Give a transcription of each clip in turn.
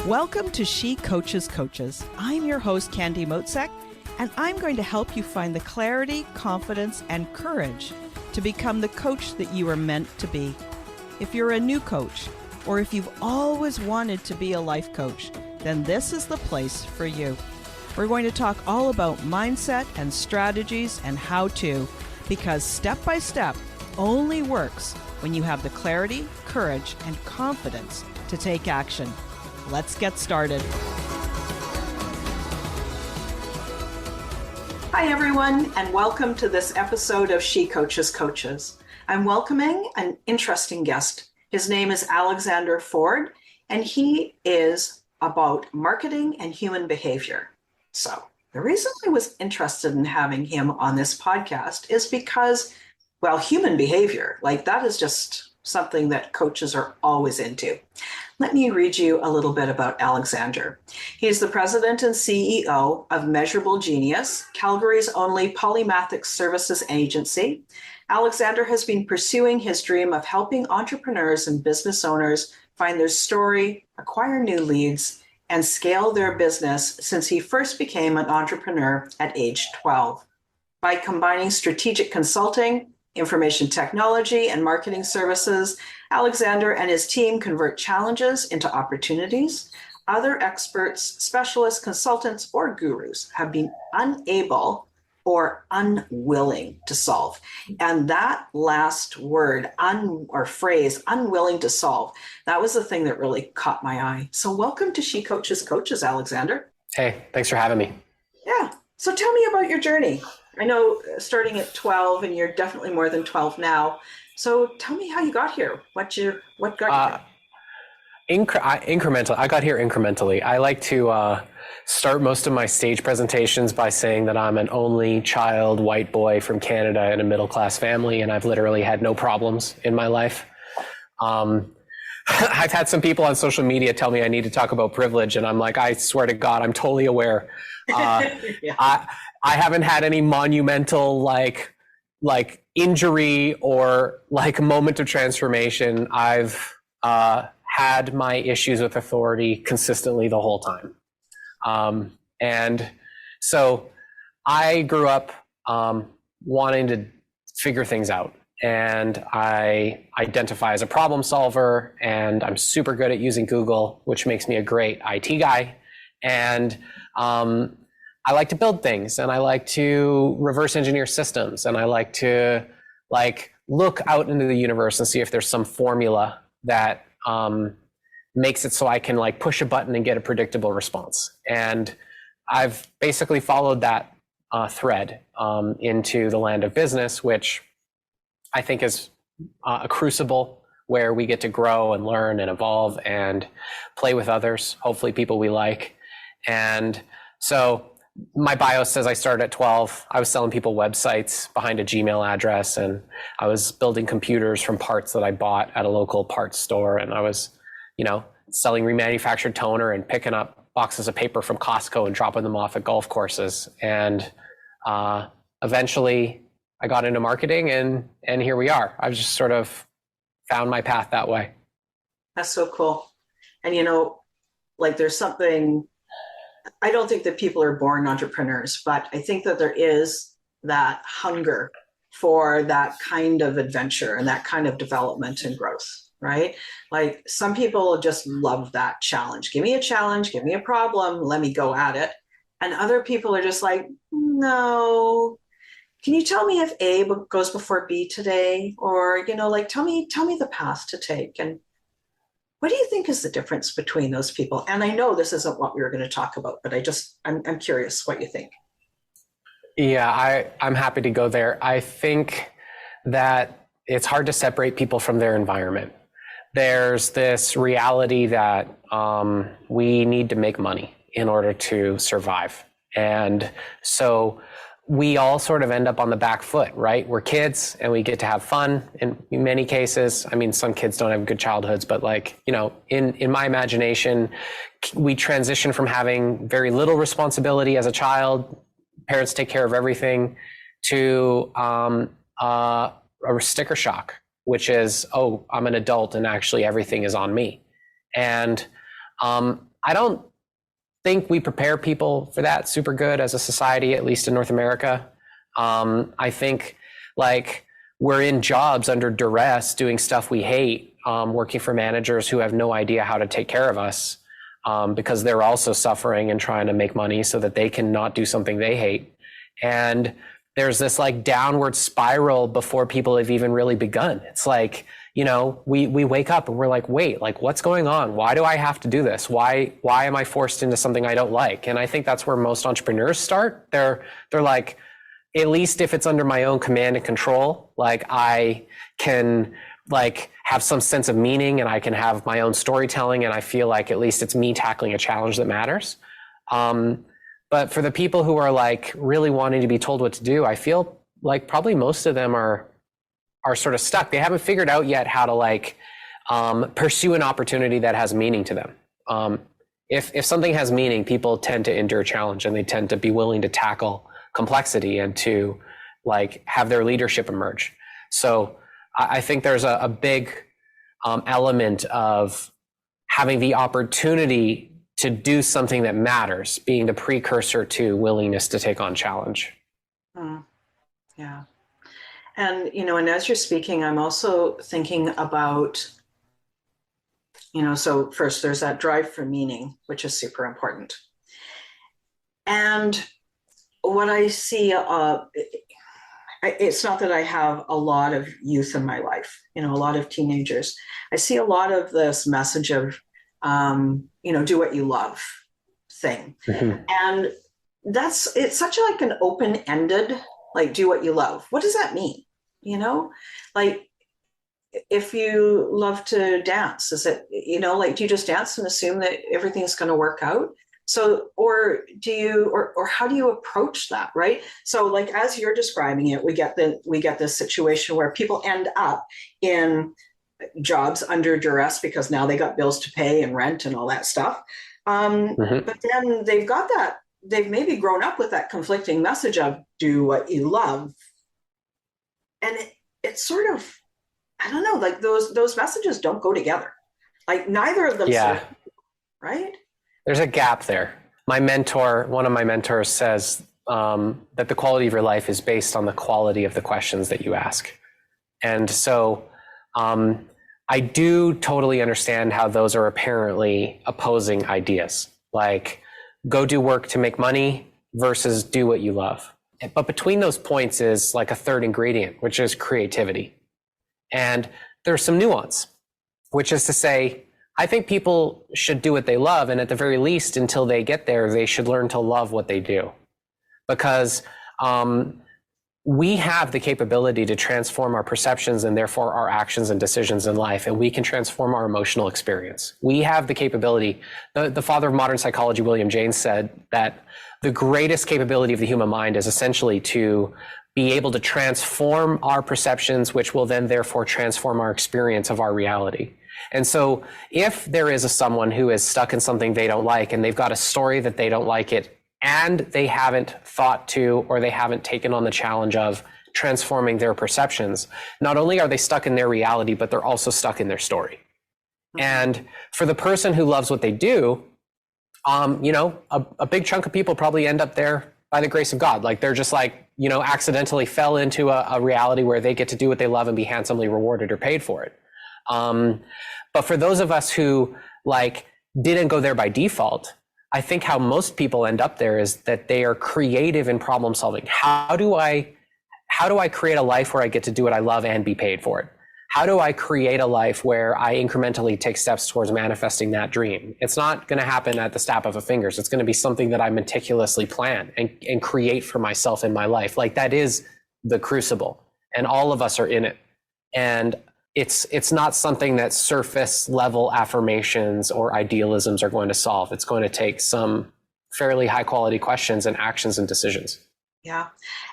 Welcome to She Coaches Coaches. I'm your host, Candy Motzek, and I'm going to help you find the clarity, confidence, and courage to become the coach that you are meant to be. If you're a new coach, or if you've always wanted to be a life coach, then this is the place for you. We're going to talk all about mindset and strategies and how to, because step by step only works when you have the clarity, courage, and confidence to take action. Let's get started. Hi, everyone, and welcome to this episode of She Coaches Coaches. I'm welcoming an interesting guest. His name is Alexander Ford, and he is about marketing and human behavior. So the reason I was interested in having him on this podcast is because, well, human behavior, like that is just something that coaches are always into. Let me read you a little bit about Alexander. He is the president and CEO of Measurable Genius, Calgary's only polymathic services agency. Alexander has been pursuing his dream of helping entrepreneurs and business owners find their story, acquire new leads, and scale their business since he first became an entrepreneur at age 12. By combining strategic consulting, information technology, and marketing services, Alexander and his team convert challenges into opportunities other experts, specialists, consultants, or gurus have been unable or unwilling to solve. And that last word, or phrase, unwilling to solve, that was the thing that really caught my eye. So welcome to She Coaches Coaches, Alexander. Hey, thanks for having me. Yeah. So tell me about your journey. I know starting at 12, and you're definitely more than 12 now. So tell me how you got here. What got you here? Incremental. I got here incrementally. I like to start most of my stage presentations by saying that I'm an only child white boy from Canada in a middle-class family, and I've literally had no problems in my life. I've had some people on social media tell me I need to talk about privilege, and I'm like, I swear to God, I'm totally aware. Yeah. I haven't had any monumental like injury or like moment of transformation. I've had my issues with authority consistently the whole time. And so I grew up wanting to figure things out. And I identify as a problem solver, and I'm super good at using Google, which makes me a great IT guy. And I like to build things, and I like to reverse engineer systems, and I like to look out into the universe and see if there's some formula that makes it so I can push a button and get a predictable response. And I've basically followed that thread into the land of business, which I think is a crucible where we get to grow and learn and evolve and play with others, hopefully people we like. And so my bio says I started at 12. I was selling people websites behind a Gmail address, and I was building computers from parts that I bought at a local parts store. And I was, selling remanufactured toner and picking up boxes of paper from Costco and dropping them off at golf courses. And eventually I got into marketing, and here we are. I've just sort of found my path that way. That's so cool. And there's something, I don't think that people are born entrepreneurs, but I think that there is that hunger for that kind of adventure and that kind of development and growth, right? Like some people just love that challenge. Give me a challenge, give me a problem, let me go at it. And other people are just like, no. Can you tell me if A goes before B today? Or, tell me the path to take. And what do you think is the difference between those people? And I know this isn't what we were going to talk about, but I'm curious what you think. Yeah, I'm happy to go there. I think that it's hard to separate people from their environment. There's this reality that we need to make money in order to survive. And so we all sort of end up on the back foot, right? We're kids and we get to have fun in many cases. I mean, some kids don't have good childhoods, but in my imagination, we transition from having very little responsibility as a child, parents take care of everything, to a sticker shock, which is, oh, I'm an adult and actually everything is on me. And I don't think we prepare people for that super good as a society, at least in North America. I think like we're in jobs under duress, doing stuff we hate, working for managers who have no idea how to take care of us, because they're also suffering and trying to make money so that they can not do something they hate. And there's this like downward spiral before people have even really begun. It's like, you know, we wake up and we're like, wait, like what's going on? Why do I have to do this? Why am I forced into something I don't like? And I think that's where most entrepreneurs start. They're like, at least if it's under my own command and control, like I can like have some sense of meaning and I can have my own storytelling, and I feel like at least it's me tackling a challenge that matters. But for the people who are like really wanting to be told what to do, I feel like probably most of them are sort of stuck. They haven't figured out yet how to like pursue an opportunity that has meaning to them. If something has meaning, people tend to endure challenge, and they tend to be willing to tackle complexity and to like have their leadership emerge. So I think there's a big element of having the opportunity to do something that matters, being the precursor to willingness to take on challenge. Yeah. And, you know, and as you're speaking, I'm also thinking about, you know, so first there's that drive for meaning, which is super important. And what I see, it's not that I have a lot of youth in my life, you know, a lot of teenagers. I see a lot of this message of, you know, do what you love thing. Mm-hmm. And it's such like an open-ended, like, do what you love. What does that mean? You know, like, if you love to dance, is it, you know, like, do you just dance and assume that everything's going to work out? So, or do you, or how do you approach that, right? So, like, as you're describing it, we get this situation where people end up in jobs under duress because now they got bills to pay and rent and all that stuff. Mm-hmm. But then they've maybe grown up with that conflicting message of do what you love, and it's sort of, I don't know, like those messages don't go together. Like neither of them, yeah. Right? There's a gap there. One of my mentors says that the quality of your life is based on the quality of the questions that you ask. And so I do totally understand how those are apparently opposing ideas, like go do work to make money versus do what you love. But between those points is like a third ingredient, which is creativity. And there's some nuance, which is to say, I think people should do what they love. And at the very least, until they get there, they should learn to love what they do. Because we have the capability to transform our perceptions and therefore our actions and decisions in life. And we can transform our emotional experience. We have the capability. The father of modern psychology, William James, said that the greatest capability of the human mind is essentially to be able to transform our perceptions, which will then therefore transform our experience of our reality. And so if there is someone who is stuck in something they don't like, and they've got a story that they don't like it, and they haven't thought to, or they haven't taken on the challenge of transforming their perceptions, not only are they stuck in their reality, but they're also stuck in their story. Mm-hmm. And for the person who loves what they do, you know, a big chunk of people probably end up there by the grace of God. Like they're just like, you know, accidentally fell into a reality where they get to do what they love and be handsomely rewarded or paid for it. But for those of us who like didn't go there by default, I think how most people end up there is that they are creative in problem solving. How do I create a life where I get to do what I love and be paid for it? How do I create a life where I incrementally take steps towards manifesting that dream? It's not going to happen at the snap of a fingers. It's going to be something that I meticulously plan and create for myself in my life. Like that is the crucible, and all of us are in it. And it's not something that surface level affirmations or idealisms are going to solve. It's going to take some fairly high quality questions and actions and decisions. Yeah.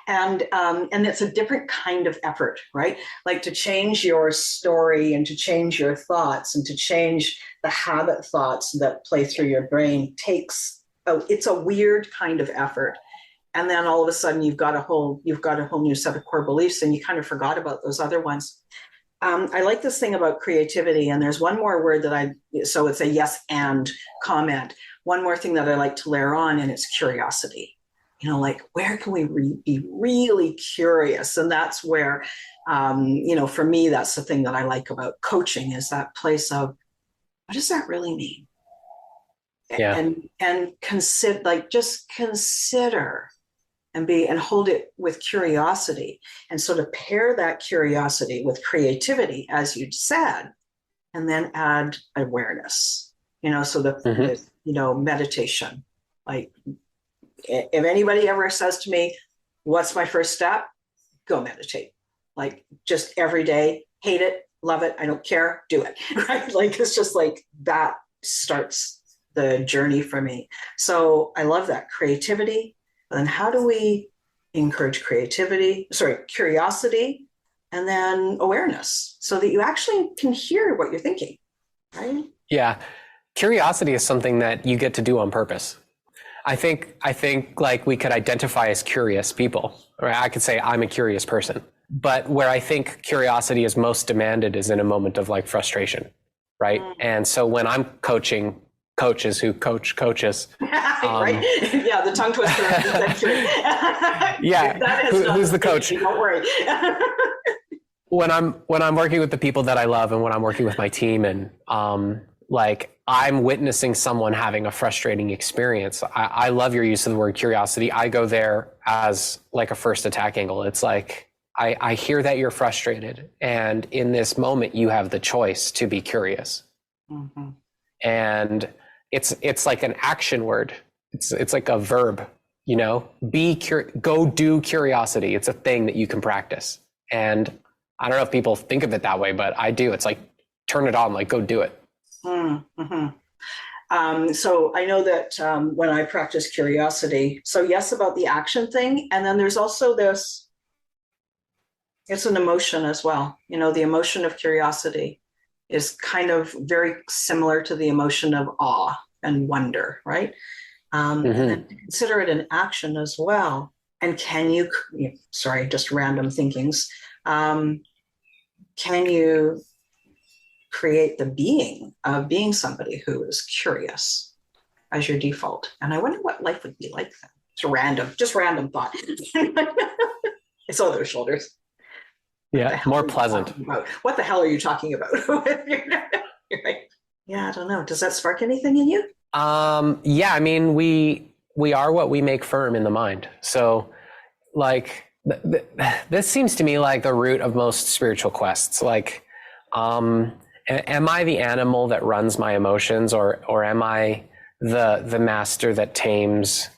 And it's a different kind of effort, right? Like to change your story and to change your thoughts and to change the habit thoughts that play through your brain it's a weird kind of effort. And then all of a sudden you've got a whole new set of core beliefs and you kind of forgot about those other ones. I like this thing about creativity, and there's one more word so it's a yes and comment. One more thing that I like to layer on, and it's curiosity. Like, where can we be really curious? And that's where, for me, that's the thing that I like about coaching, is that place of, what does that really mean? Yeah. And just consider and hold it with curiosity, and sort of pair that curiosity with creativity, as you said, and then add awareness, so meditation. Like, if anybody ever says to me, what's my first step? Go meditate. Like, just every day, hate it, love it, I don't care, do it. Right? Like, it's just like that starts the journey for me. So I love that creativity. And how do we encourage curiosity, and then awareness, so that you actually can hear what you're thinking, right? Yeah. Curiosity is something that you get to do on purpose. I think like we could identify as curious people, or I could say I'm a curious person. But where I think curiosity is most demanded is in a moment of like frustration, right? And so when I'm coaching coaches who coach coaches, right? Yeah, the tongue twister. Yeah, who's the coach? Don't worry. When I'm working with the people that I love, and when I'm working with my team, and like I'm witnessing someone having a frustrating experience, I love your use of the word curiosity. I go there as like a first attack angle. It's like, I hear that you're frustrated, and in this moment you have the choice to be curious. Mm-hmm. And it's like an action word. It's like a verb, go do curiosity. It's a thing that you can practice. And I don't know if people think of it that way, but I do. It's like, turn it on, like, go do it. Mm-hmm. So I know that when I practice curiosity, so yes, about the action thing. And then there's also this, it's an emotion as well. The emotion of curiosity is kind of very similar to the emotion of awe and wonder, right? And then consider it an action as well. And just random thinkings. Can you create the being of being somebody who is curious as your default? And I wonder what life would be like then. It's random thought. It's on those shoulders. Yeah, more pleasant. What the hell are you talking about? You're like, yeah, I don't know. Does that spark anything in you? Yeah, I mean, we are what we make firm in the mind. So like, this seems to me like the root of most spiritual quests. Like, am I the animal that runs my emotions, or am I the master that tames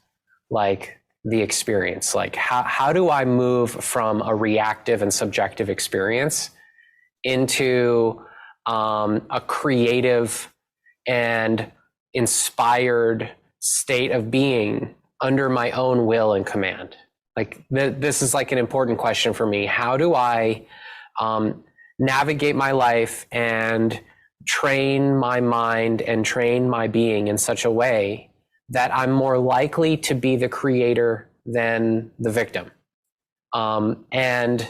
like the experience? Like, how do I move from a reactive and subjective experience into a creative and inspired state of being under my own will and command? Like, this is like an important question for me. How do I navigate my life and train my mind and train my being in such a way that I'm more likely to be the creator than the victim? And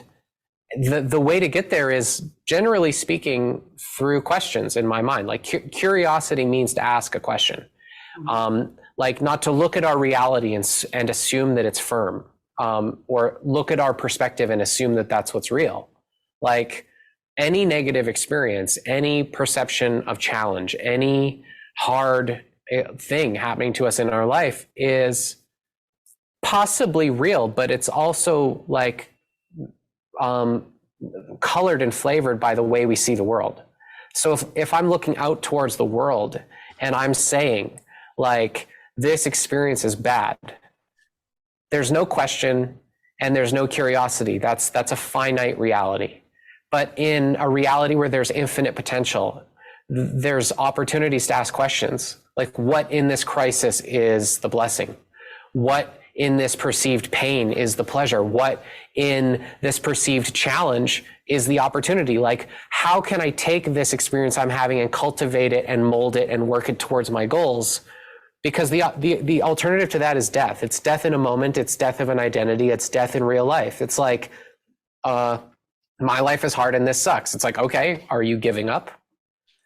the way to get there is, generally speaking, through questions in my mind. Like, curiosity means to ask a question. Like, not to look at our reality and assume that it's firm, or look at our perspective and assume that that's what's real. Like, any negative experience, any perception of challenge, any hard thing happening to us in our life is possibly real, but it's also like colored and flavored by the way we see the world. So if I'm looking out towards the world and I'm saying, like, this experience is bad, there's no question and there's no curiosity. That's a finite reality. But in a reality where there's infinite potential, there's opportunities to ask questions. Like, what in this crisis is the blessing? What in this perceived pain is the pleasure? What in this perceived challenge is the opportunity? Like, how can I take this experience I'm having and cultivate it and mold it and work it towards my goals? Because the alternative to that is death. It's death in a moment. It's death of an identity. It's death in real life. It's like, my life is hard and this sucks. It's like, okay, are you giving up?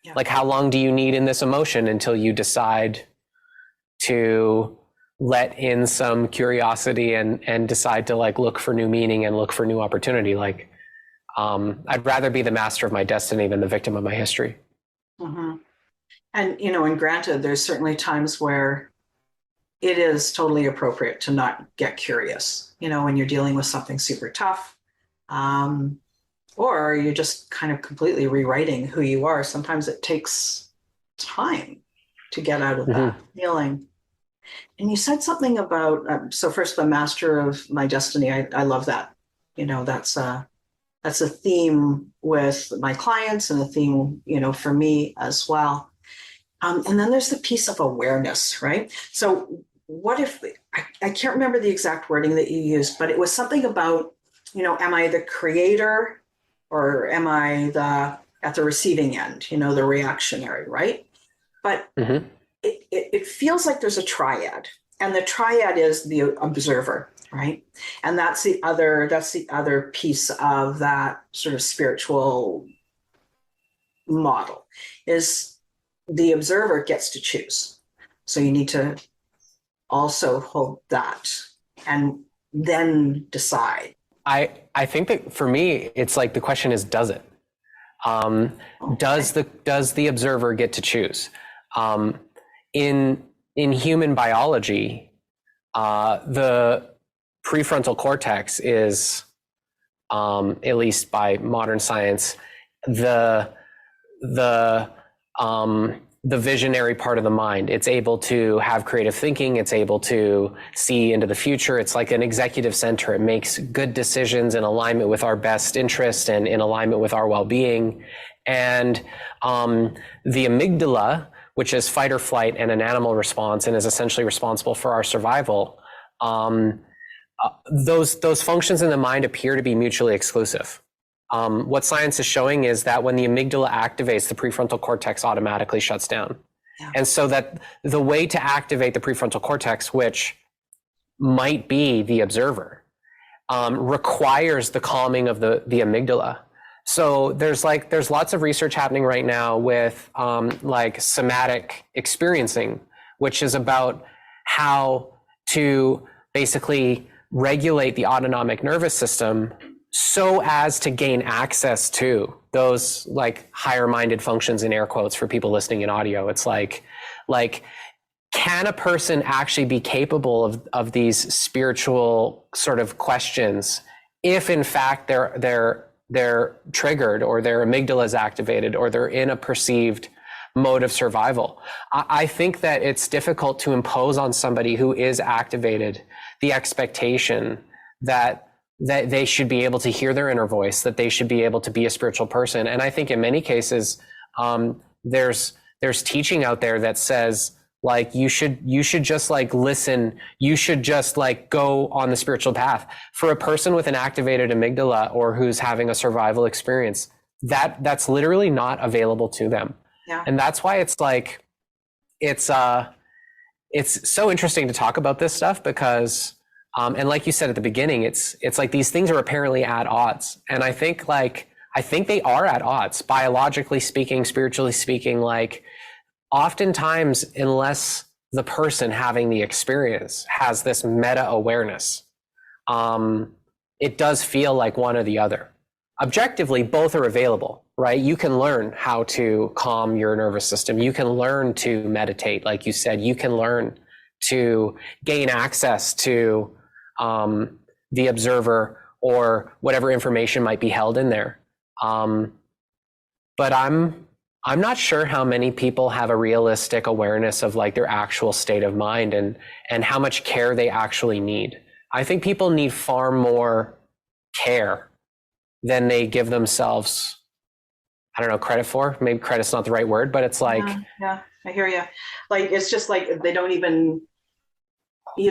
Yeah. Like, how long do you need in this emotion until you decide to let in some curiosity and decide to like look for new meaning and look for new opportunity? Like, I'd rather be the master of my destiny than the victim of my history. Mm-hmm. And, and granted, there's certainly times where it is totally appropriate to not get curious, when you're dealing with something super tough, or you're just kind of completely rewriting who you are. Sometimes it takes time to get out of that feeling. And you said something about, so first, the master of my destiny. I love that. That's a theme with my clients and a theme, for me as well. And then there's the piece of awareness, right? So what if, I can't remember the exact wording that you used, but it was something about, am I the creator or am I at the receiving end, the reactionary, right? But it feels like there's a triad, and the triad is the observer, right? And that's the other piece of that sort of spiritual model, is the observer gets to choose. So you need to also hold that and then decide. I think that for me, it's like the question is, does it? Does the observer get to choose? In human biology, the prefrontal cortex is, at least by modern science, the visionary part of the mind. It's able to have creative thinking. It's able to see into the future. It's like an executive center. It makes good decisions in alignment with our best interest and in alignment with our well-being. And the amygdala, which is fight or flight and an animal response and is essentially responsible for our survival, those functions in the mind appear to be mutually exclusive. What science is showing is that when the amygdala activates, the prefrontal cortex automatically shuts down. Yeah. And so that the way to activate the prefrontal cortex, which might be the observer, requires the calming of the amygdala. So there's lots of research happening right now with like somatic experiencing, which is about how to basically regulate the autonomic nervous system so as to gain access to those like higher minded functions, in air quotes for people listening in audio. It's like, can a person actually be capable of these spiritual sort of questions if in fact they're triggered, or their amygdala is activated, or they're in a perceived mode of survival? I think that it's difficult to impose on somebody who is activated the expectation that they should be able to hear their inner voice, that they should be able to be a spiritual person. And I think in many cases, there's teaching out there that says, like, you should just like listen. You should just like go on the spiritual path. For a person with an activated amygdala or who's having a survival experience, that's literally not available to them. Yeah. And that's why it's like, it's so interesting to talk about this stuff because, and like you said at the beginning, it's like these things are apparently at odds. And I think they are at odds, biologically speaking, spiritually speaking. Like, oftentimes, unless the person having the experience has this meta awareness, it does feel like one or the other. Objectively, both are available, right? You can learn how to calm your nervous system. You can learn to meditate, like you said. You can learn to gain access to the observer or whatever information might be held in there. But I'm not sure how many people have a realistic awareness of like their actual state of mind and how much care they actually need. I think people need far more care than they give themselves, I don't know, credit for. Maybe credit's not the right word, but it's like... Yeah, I hear you. Like, it's just like you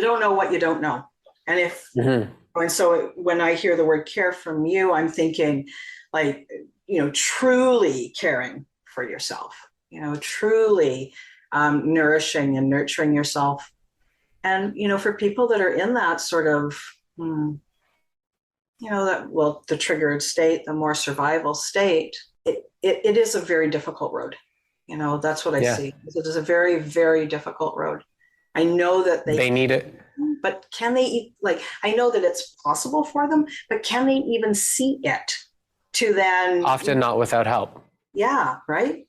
don't know what you don't know. And and so when I hear the word care from you, I'm thinking like, truly caring for yourself, truly nourishing and nurturing yourself. And, for people that are in that sort of the triggered state, the more survival state, it is a very difficult road. That's what I see. It is a very, very difficult road. I know that they need it, but can they, I know that it's possible for them, but can they even see it to then? Often not without help. Yeah, right?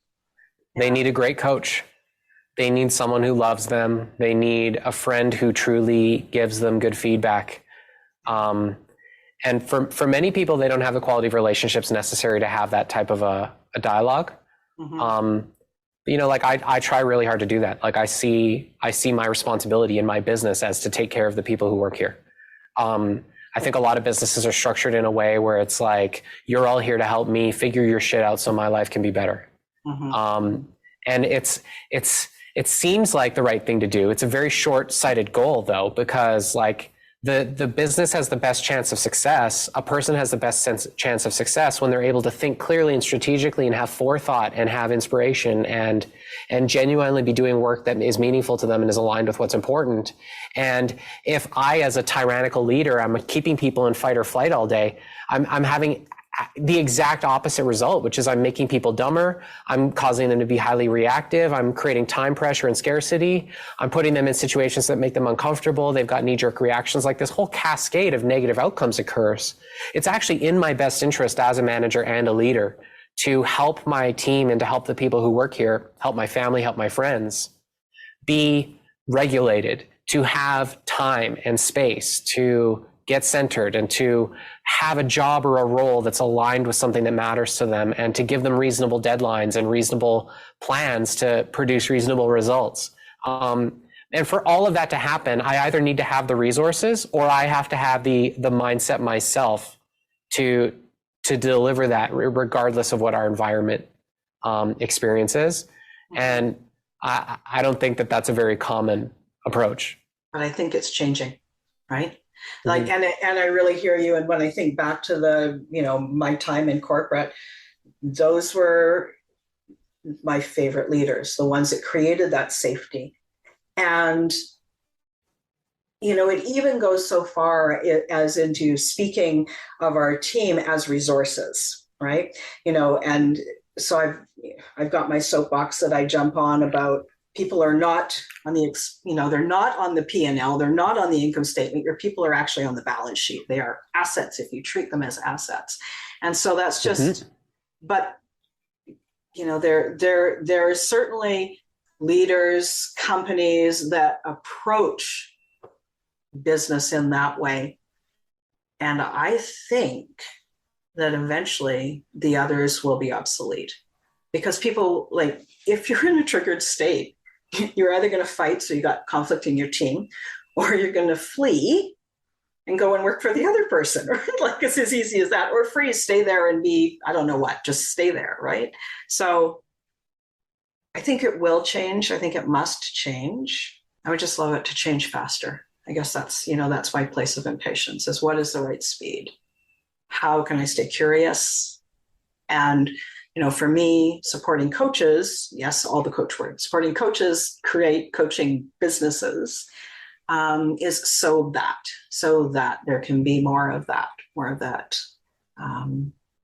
They need a great coach. They need someone who loves them. They need a friend who truly gives them good feedback. And for many people, they don't have the quality of relationships necessary to have that type of a dialogue. Mm-hmm. I try really hard to do that. I see my responsibility in my business as to take care of the people who work here. I think a lot of businesses are structured in a way where it's like, you're all here to help me figure your shit out so my life can be better. Mm-hmm. And it seems like the right thing to do. It's a very short-sighted goal though, because the business has the best chance of success. A person has the best chance of success when they're able to think clearly and strategically and have forethought and have inspiration and genuinely be doing work that is meaningful to them and is aligned with what's important. And if I, as a tyrannical leader, I'm keeping people in fight or flight all day, I'm having the exact opposite result, which is I'm making people dumber. I'm causing them to be highly reactive. I'm creating time pressure and scarcity. I'm putting them in situations that make them uncomfortable. They've got knee-jerk reactions. This whole cascade of negative outcomes occurs. It's actually in my best interest as a manager and a leader to help my team and to help the people who work here, help my family, help my friends, be regulated, to have time and space to get centered and to have a job or a role that's aligned with something that matters to them, and to give them reasonable deadlines and reasonable plans to produce reasonable results. And for all of that to happen, I either need to have the resources or I have to have the mindset myself to deliver that, regardless of what our environment experiences. And I don't think that that's a very common approach. But I think it's changing, right? And I really hear you. And when I think back to my time in corporate, those were my favorite leaders, the ones that created that safety. And, it even goes so far as into speaking of our team as resources, right? And so I've got my soapbox that I jump on about people are not on they're not on the P&L, they're not on the income statement. Your people are actually on the balance sheet. They are assets if you treat them as assets. And so that's just, but there are certainly leaders, companies that approach business in that way. And I think that eventually the others will be obsolete, because people, if you're in a triggered state, you're either going to fight, so you got conflict in your team, or you're going to flee and go and work for the other person, right? It's as easy as that. Or freeze, stay there and be, I don't know what, just stay there, right? So I think it will change. I think it must change. I would just love it to change faster. I guess that's my place of impatience, is what is the right speed? How can I stay curious? And for me, supporting coaches, yes, all the coach words, supporting coaches create coaching businesses, is so that there can be more of that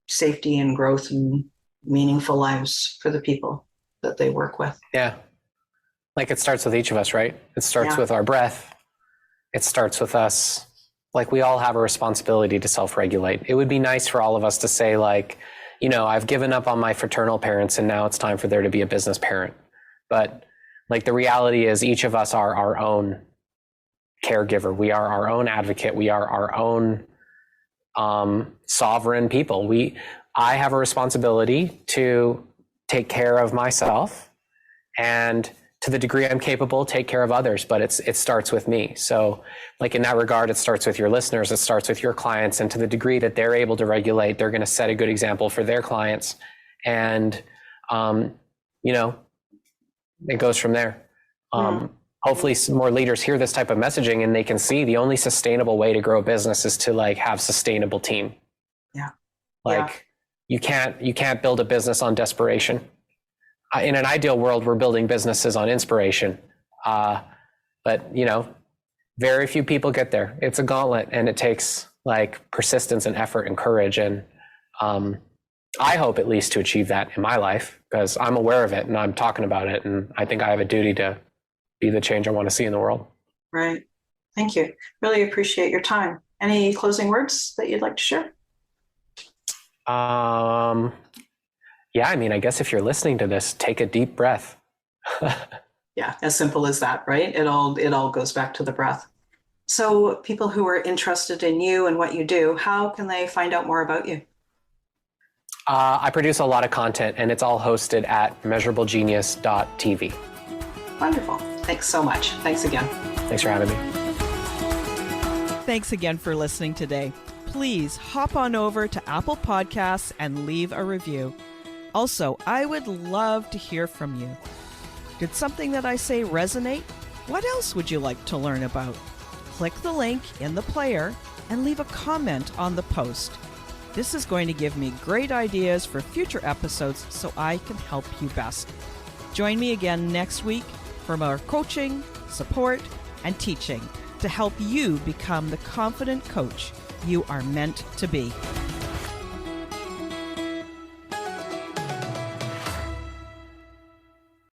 safety and growth and meaningful lives for the people that they work with. Yeah. It starts with each of us, right? It starts with our breath. It starts with us. We all have a responsibility to self-regulate. It would be nice for all of us to say, I've given up on my fraternal parents and now it's time for there to be a business parent. But the reality is each of us are our own caregiver. We are our own advocate. We are our own sovereign people. I have a responsibility to take care of myself, and to the degree I'm capable, take care of others, but it starts with me. So in that regard, it starts with your listeners, it starts with your clients, and to the degree that they're able to regulate, they're going to set a good example for their clients. And, it goes from there. Hopefully some more leaders hear this type of messaging and they can see the only sustainable way to grow a business is to have sustainable team. Yeah. You can't build a business on desperation. In an ideal world, we're building businesses on inspiration. But very few people get there. It's a gauntlet, and it takes like persistence and effort and courage. And I hope at least to achieve that in my life, because I'm aware of it and I'm talking about it. And I think I have a duty to be the change I want to see in the world. Right. Thank you. Really appreciate your time. Any closing words that you'd like to share? Yeah, I mean, I guess if you're listening to this, take a deep breath. Yeah, as simple as that, right? It all goes back to the breath. So people who are interested in you and what you do, how can they find out more about you? I produce a lot of content, and it's all hosted at measurablegenius.tv. Wonderful. Thanks so much. Thanks again. Thanks for having me. Thanks again for listening today. Please hop on over to Apple Podcasts and leave a review. Also, I would love to hear from you. Did something that I say resonate? What else would you like to learn about? Click the link in the player and leave a comment on the post. This is going to give me great ideas for future episodes so I can help you best. Join me again next week for more coaching, support, and teaching to help you become the confident coach you are meant to be.